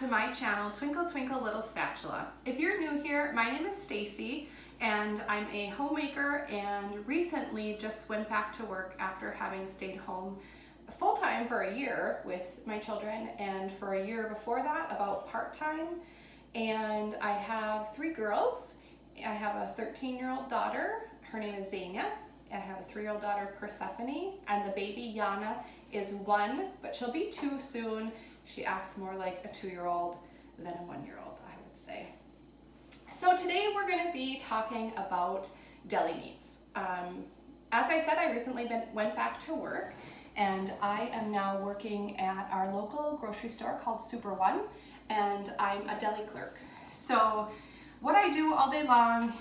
to my channel, Twinkle Twinkle Little Spatula. If you're new here, my name is Stacy and I'm a homemaker and recently just went back to work after having stayed home full-time for a year with my children, and for a year before that about part-time. And I have 3 girls. I have a 13-year-old daughter, her name is Zania. I have a 3-year-old daughter, Persephone, and the baby Yana is 1, but she'll be 2 soon. She acts more like a 2-year-old than a 1-year-old, I would say. So today we're going to be talking about deli meats. As I said, I recently went back to work, and I am now working at our local grocery store called Super One, and I'm a deli clerk. So what I do all day long,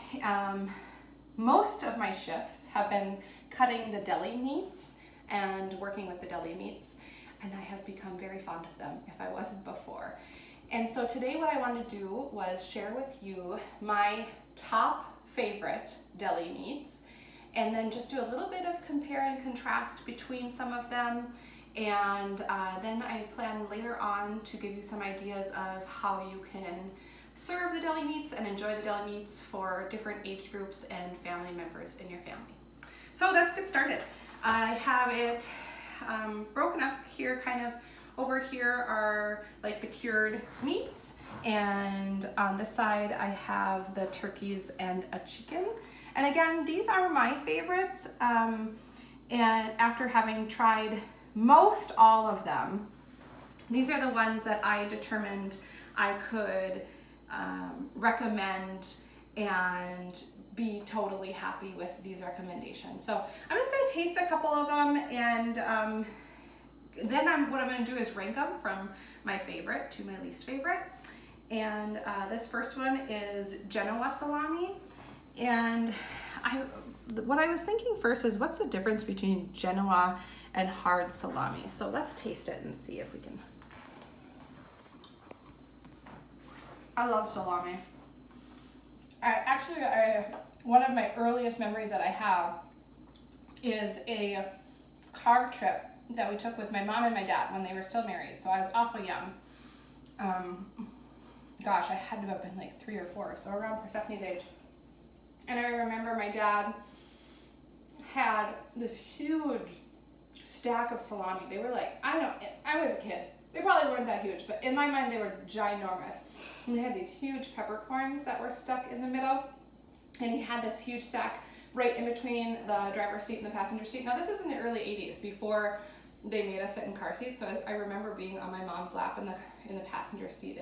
most of my shifts have been cutting the deli meats and working with the deli meats, and I have become very fond of them if I wasn't before. And so today what I want to do was share with you my top favorite deli meats, and then just do a little bit of compare and contrast between some of them. And then I plan later on to give you some ideas of how you can serve the deli meats and enjoy the deli meats for different age groups and family members in your family. So let's get started. I have it broken up here, kind of over here are like the cured meats, and on this side I have the turkeys and a chicken. And again, these are my favorites, and after having tried most all of them, these are the ones that I determined I could recommend and be totally happy with these recommendations. So I'm just going to taste a couple of them, and then what I'm going to do is rank them from my favorite to my least favorite. And this first one is Genoa salami. And what I was thinking first is, what's the difference between Genoa and hard salami? So let's taste it and see if we can. I love salami. One of my earliest memories that I have is a car trip that we took with my mom and my dad when they were still married. So I was awful young. Gosh, I had to have been like 3 or 4, so around Persephone's age. And I remember my dad had this huge stack of salami. They were like, I was a kid. They probably weren't that huge, but in my mind they were ginormous. And they had these huge peppercorns that were stuck in the middle. And he had this huge stack right in between the driver's seat and the passenger seat. Now this is in the early 80s, before they made us sit in car seats. So I remember being on my mom's lap in the passenger seat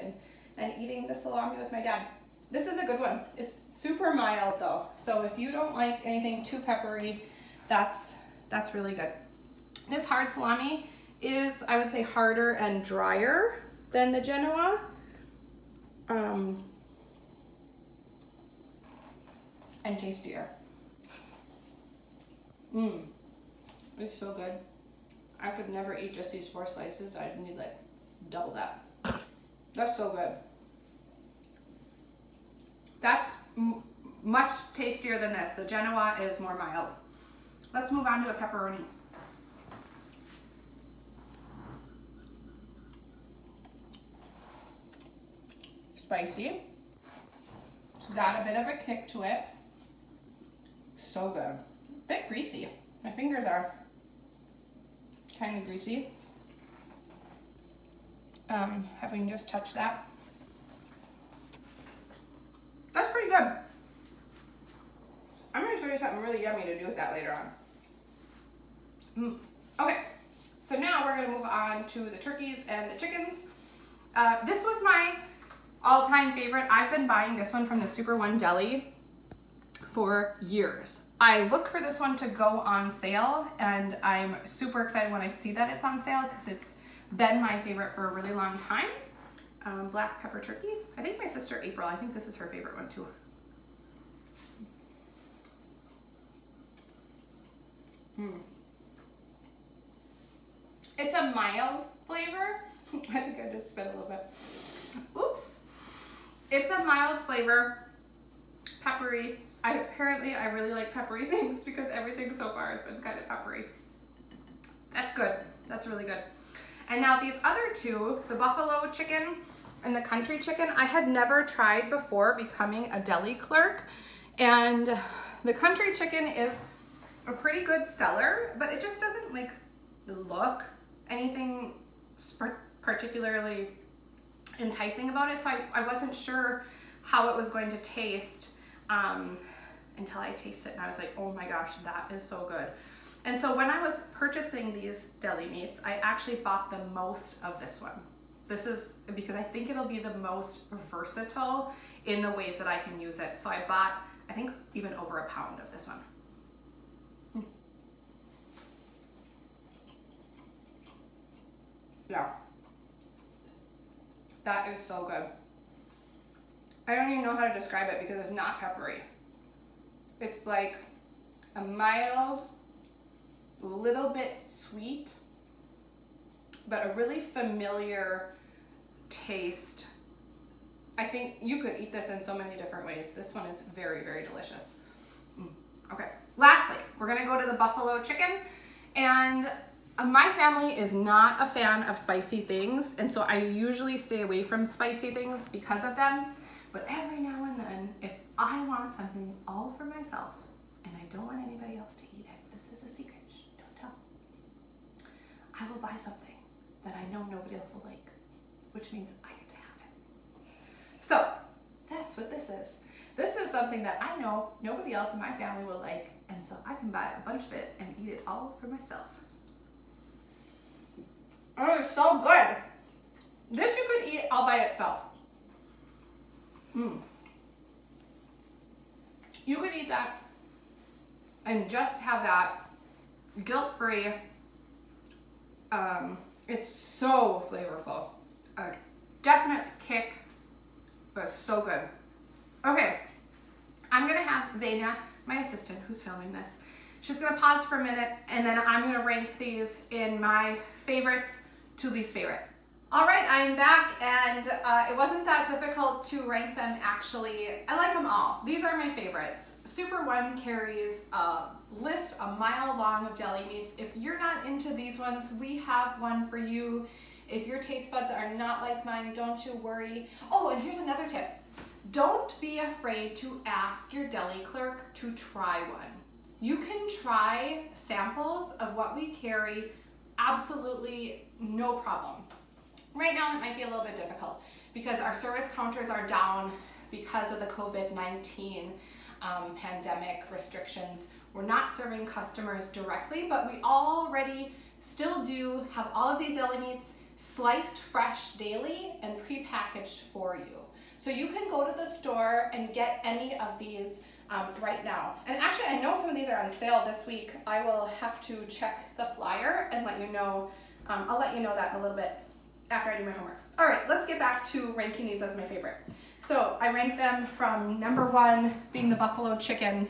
and eating the salami with my dad. This is a good one. It's super mild though. So if you don't like anything too peppery, that's really good. This hard salami is, I would say, harder and drier than the Genoa. And tastier. It's so good. I could never eat just these 4 slices. I'd need like double that. That's so good. That's much tastier than this. The Genoa is more mild. Let's move on to a pepperoni. Spicy. It's got a bit of a kick to it. So good. A bit greasy. My fingers are kind of greasy. Having just touched that. That's pretty good. I'm going to show you something really yummy to do with that later on. Okay, so now we're going to move on to the turkeys and the chickens. This was my all-time favorite. I've been buying this one from the Super One Deli for years. I look for this one to go on sale, and I'm super excited when I see that it's on sale because it's been my favorite for a really long time. Black pepper turkey. I think my sister April, I think this is her favorite one too. It's a mild flavor. I think I just spit a little bit. Oops. It's a mild flavor, peppery. Apparently I really like peppery things because everything so far has been kind of peppery. That's good. That's really good. And now these other two, the buffalo chicken and the country chicken I had never tried before becoming a deli clerk. And the country chicken is a pretty good seller, but it just doesn't like look anything particularly enticing about it. So I wasn't sure how it was going to taste until I tasted it, and I was like, oh my gosh, that is so good. And so when I was purchasing these deli meats, I actually bought the most of this one. This is because I think it'll be the most versatile in the ways that I can use it. So I bought, I think, even over a pound of this one. Yeah. That is so good. I don't even know how to describe it because it's not peppery. It's like a mild, little bit sweet, but a really familiar taste. I think you could eat this in so many different ways. This one is very, very delicious. Okay, lastly, we're gonna go to the buffalo chicken. And my family is not a fan of spicy things, and so I usually stay away from spicy things because of them. But every now and then, if I want something all for myself and I don't want anybody else to eat it, this is a secret, don't tell, I will buy something that I know nobody else will like, which means I get to have it. So that's what this is. This is something that I know nobody else in my family will like, and so I can buy a bunch of it and eat it all for myself. Oh, it's so good. This you could eat all by itself. You could eat that and just have that guilt-free. It's so flavorful. A definite kick, but so good. Okay, I'm gonna have Zania, my assistant who's filming this, she's gonna pause for a minute, and then I'm gonna rank these in my favorites to least favorite. All right, I'm back, and it wasn't that difficult to rank them actually. I like them all. These are my favorites. Super One carries a list a mile long of deli meats. If you're not into these ones, we have one for you. If your taste buds are not like mine, don't you worry. Oh, and here's another tip. Don't be afraid to ask your deli clerk to try one. You can try samples of what we carry, absolutely no problem. Right now it might be a little bit difficult because our service counters are down because of the COVID-19 pandemic restrictions. We're not serving customers directly, but we already still do have all of these deli meats sliced fresh daily and prepackaged for you. So you can go to the store and get any of these right now. And actually, I know some of these are on sale this week. I will have to check the flyer and let you know. I'll let you know that in a little bit after I do my homework. All right, let's get back to ranking these as my favorite. So I rank them from number one being the buffalo chicken.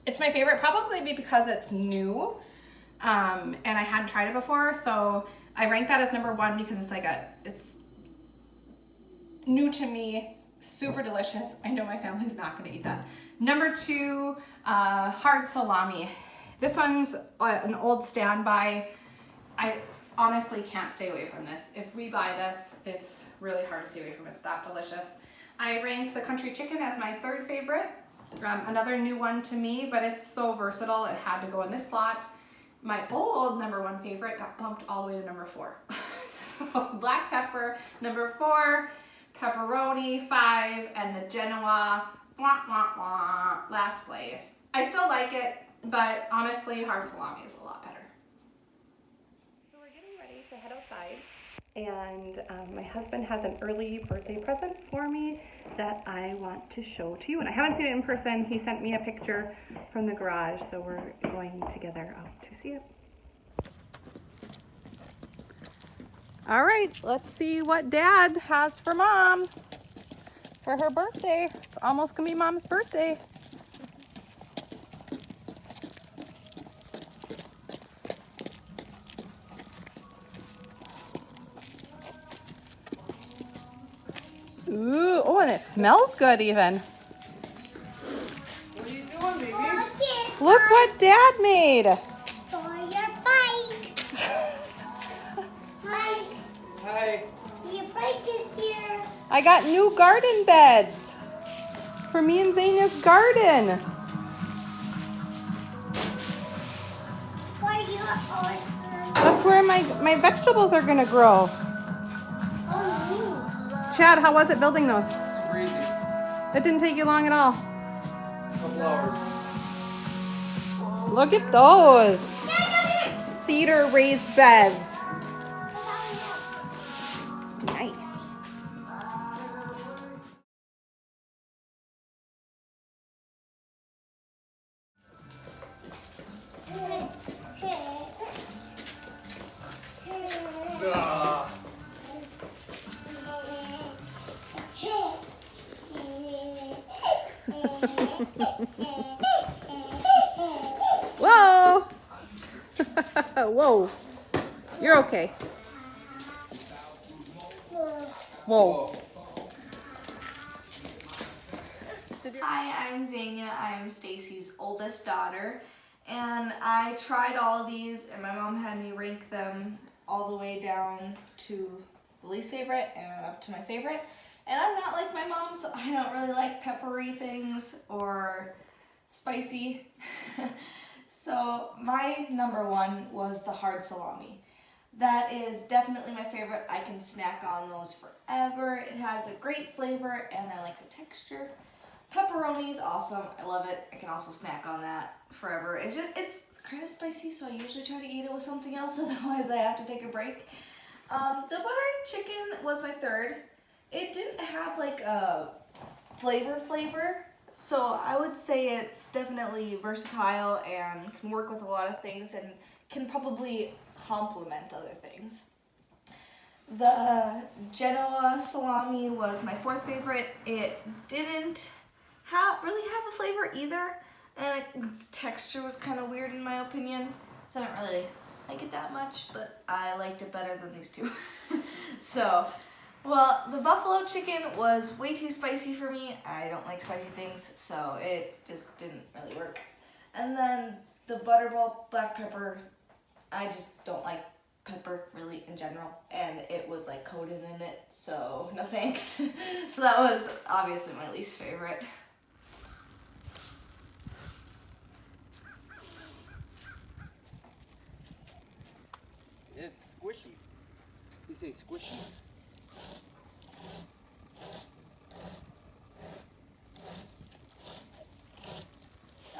It's my favorite probably because it's new and I hadn't tried it before. So I rank that as number one because it's new to me, super delicious. I know my family's not gonna eat that. Number two, hard salami. This one's an old standby. I honestly can't stay away from this. If we buy this, it's really hard to stay away from it. It's that delicious. I ranked the country chicken as my third favorite. Another new one to me, but it's so versatile. It had to go in this slot. My old number one favorite got bumped all the way to number four. So black pepper, number four, pepperoni, 5, and the Genoa, wah, wah, wah, last place. I still like it, but honestly, hard salami is a lot better. So we're getting ready to head outside, and my husband has an early birthday present for me that I want to show to you. And I haven't seen it in person. He sent me a picture from the garage, so we're going together out to see it. All right, let's see what Dad has for Mom for her birthday. It's almost gonna be Mom's birthday. Ooh, oh, and it smells good even. What are you doing, babies? Look what Dad made. For your bike. Hi. Hi. Your bike is here. I got new garden beds for me and Zania's garden. That's where my vegetables are gonna grow. Chad, how was it building those? Super easy. It didn't take you long at all. Couple hours. Look at those cedar raised beds. Nice. Whoa! Whoa. You're okay. Whoa. Hi, I'm Zania. I'm Stacy's oldest daughter, and I tried all of these, and my mom had me rank them all the way down to the least favorite and up to my favorite. And I'm not like my mom, so I don't really like peppery things or spicy. So my number one was the hard salami. That is definitely my favorite. I can snack on those forever. It has a great flavor and I like the texture. Pepperoni is awesome. I love it. I can also snack on that forever. It's kind of spicy, so I usually try to eat it with something else, otherwise I have to take a break. The buttery chicken was my third. It didn't have like a flavor, so I would say it's definitely versatile and can work with a lot of things and can probably complement other things. The Genoa salami was my fourth favorite. It didn't really have a flavor either, and its texture was kind of weird in my opinion, so I didn't really like it that much, but I liked it better than these two. So, well, the buffalo chicken was way too spicy for me. I don't like spicy things, so it just didn't really work. And then the butterball black pepper, I just don't like pepper really in general, and it was like coated in it, so no thanks. So that was obviously my least favorite. It's squishy. You say squishy?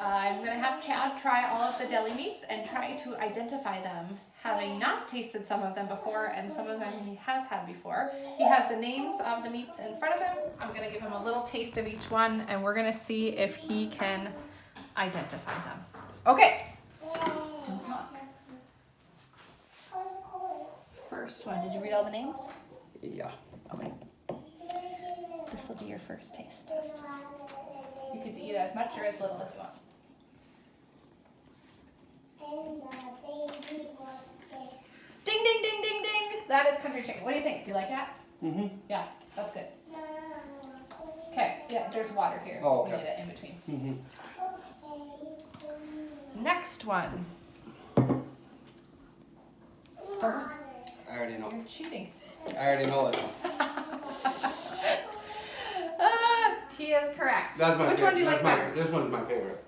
I'm going to have Chad try all of the deli meats and try to identify them, having not tasted some of them before and some of them he has had before. He has the names of the meats in front of him. I'm going to give him a little taste of each one and we're going to see if he can identify them. Okay. Don't talk. First one, did you read all the names? Yeah. Okay. This will be your first taste test. You could eat as much or as little as you want. Ding, ding, ding, ding, ding. That is country chicken. What do you think? Do you like that? Mm-hmm. Yeah, that's good. Okay, yeah, there's water here. Oh, okay. We need it in between. Mm-hmm. Next one. Don't. I already know. You're cheating. I already know this one. He is correct. That's my Which one do you like better? This one's my favorite.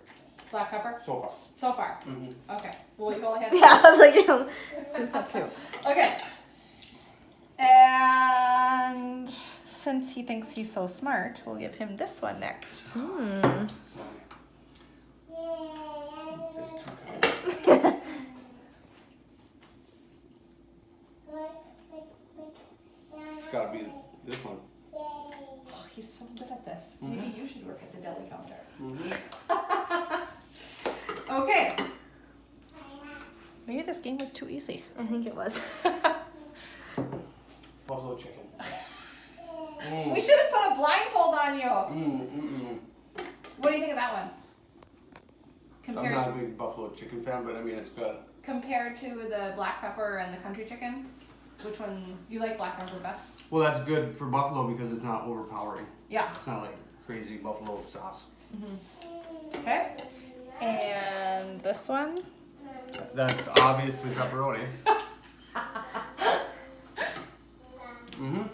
Black pepper? So far. So far? Mm-hmm. Okay. Well, you go ahead. Yeah, I was like, you know, that too. Okay. And since he thinks he's so smart, we'll give him this one next. Sorry. There's two kinds. It's gotta be this one. Oh, he's so good at this. Mm-hmm. Maybe you should work at the deli counter. Mm-hmm. Okay. Maybe this game was too easy. I think it was. Buffalo chicken. We should have put a blindfold on you. Mm-mm. What do you think of that one? I'm not a big buffalo chicken fan, but I mean it's good. Compared to the black pepper and the country chicken, which one you like? Black pepper best? Well, that's good for buffalo because it's not overpowering. Yeah. It's not like crazy buffalo sauce. Mm-hmm. Okay. And this one? That's obviously pepperoni. Mm-hmm.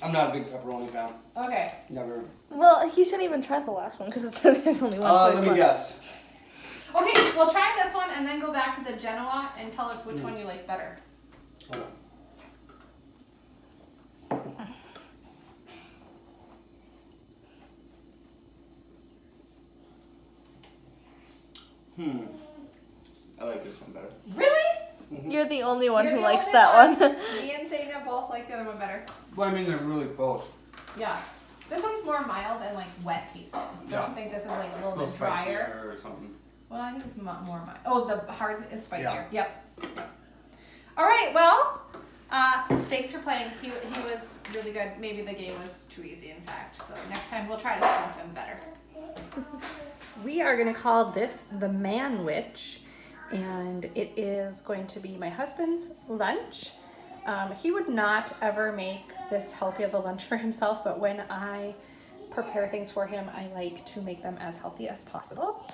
I'm not a big pepperoni fan. Okay. Never. Well, he shouldn't even try the last one because it says there's only one place Let me left. guess. Okay, we'll try this one and then go back to the Genoa and tell us which one you like better. Okay. I like this one better. Really? You're the only one You're who the likes only that one. Me and Zayna both like the other one better. Well, I mean, they're really close. Yeah. This one's more mild and like wet tasting. Don't Yeah. you think this is like a little bit Spicier drier? or something. Well, I think it's more mild. Oh, the hard is spicier. Yeah. Yep. All right. Well, thanks for playing. He was really good. Maybe the game was too easy, in fact. So next time we'll try to stump him better. We are going to call this the man-wich, and it is going to be my husband's lunch. He would not ever make this healthy of a lunch for himself, but when I prepare things for him, I like to make them as healthy as possible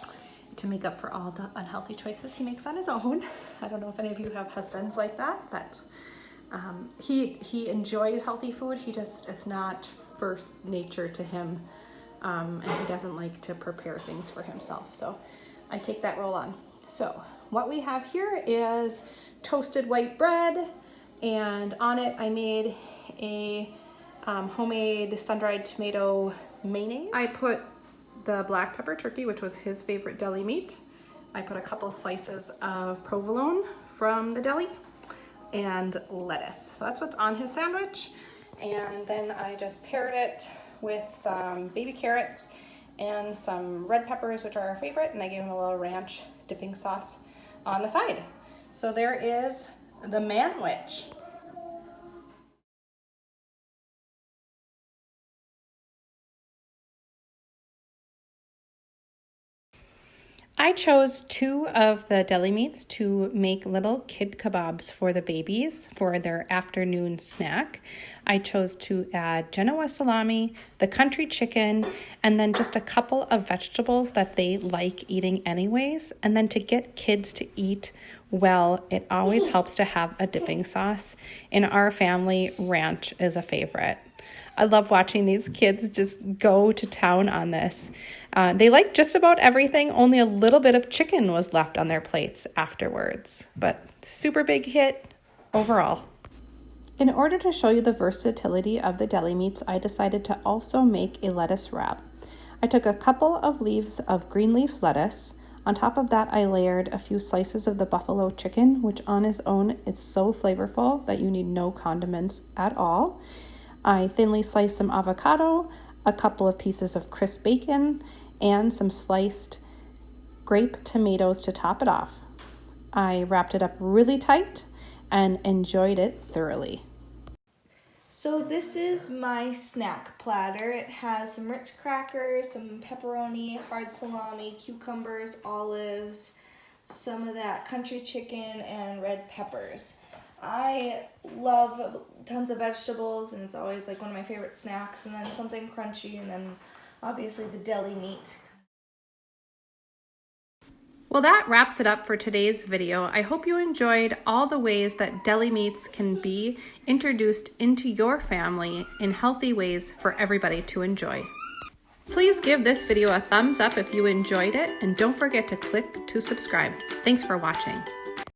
to make up for all the unhealthy choices he makes on his own. I don't know if any of you have husbands like that, but he enjoys healthy food. It's not first nature to him, and he doesn't like to prepare things for himself. So I take that role on. So what we have here is toasted white bread, and on it I made a homemade sun-dried tomato mayonnaise. I put the black pepper turkey, which was his favorite deli meat. I put a couple slices of provolone from the deli and lettuce. So that's what's on his sandwich. And then I just paired it with some baby carrots and some red peppers, which are our favorite, and I gave him a little ranch dipping sauce on the side. So there is the man-wich. I chose 2 of the deli meats to make little kid kebabs for the babies for their afternoon snack. I chose to add Genoa salami, the country chicken, and then just a couple of vegetables that they like eating anyways. And then to get kids to eat well, it always helps to have a dipping sauce. In our family, ranch is a favorite. I love watching these kids just go to town on this. They like just about everything, only a little bit of chicken was left on their plates afterwards. But super big hit overall. In order to show you the versatility of the deli meats, I decided to also make a lettuce wrap. I took a couple of leaves of green leaf lettuce. On top of that, I layered a few slices of the buffalo chicken, which on its own is so flavorful that you need no condiments at all. I thinly sliced some avocado, a couple of pieces of crisp bacon, and some sliced grape tomatoes to top it off. I wrapped it up really tight and enjoyed it thoroughly. So this is my snack platter. It has some Ritz crackers, some pepperoni, hard salami, cucumbers, olives, some of that country chicken, and red peppers. I love tons of vegetables, and it's always like one of my favorite snacks, and then something crunchy, and then obviously the deli meat. Well, that wraps it up for today's video. I hope you enjoyed all the ways that deli meats can be introduced into your family in healthy ways for everybody to enjoy. Please give this video a thumbs up if you enjoyed it, and don't forget to click to subscribe. Thanks for watching.